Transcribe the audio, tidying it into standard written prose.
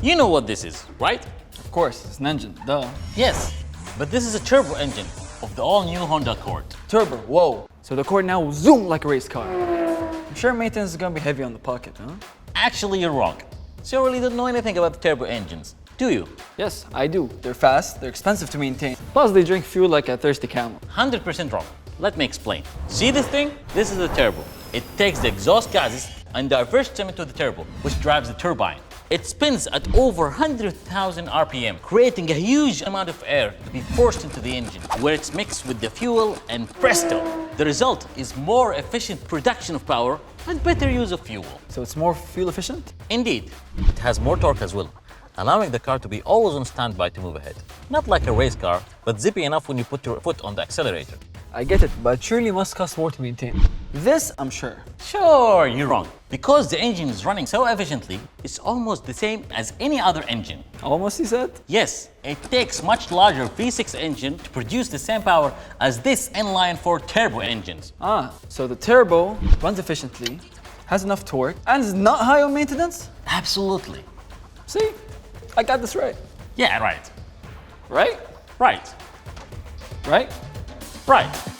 You know what this is, right? Of course, it's an engine, duh. Yes, but this is a turbo engine of the all-new Honda Accord. Turbo, whoa. So the Accord now will zoom like a race car. I'm sure maintenance is gonna be heavy on the pocket, huh? Actually, you're wrong. So you really don't know anything about the turbo engines, do you? Yes, I do. They're fast, they're expensive to maintain. Plus, they drink fuel like a thirsty camel. 100% wrong. Let me explain. See this thing? This is the turbo. It takes the exhaust gases and diverts them into the turbo, which drives the turbine. It spins at over 100,000 RPM, creating a huge amount of air to be forced into the engine, where it's mixed with the fuel, and presto! The result is more efficient production of power and better use of fuel. So it's more fuel efficient? Indeed, it has more torque as well, allowing the car to be always on standby to move ahead. Not like a race car, but zippy enough when you put your foot on the accelerator. I get it, but surely must cost more to maintain. This, I'm sure. Sure, you're wrong. Because the engine is running so efficiently, it's almost the same as any other engine. Almost, he said? Yes, it takes much larger V6 engine to produce the same power as this inline-4 turbo engines. Ah, so the turbo runs efficiently, has enough torque, and is not high on maintenance? Absolutely. See, I got this right. Yeah, right. Right? Right. Right? Right.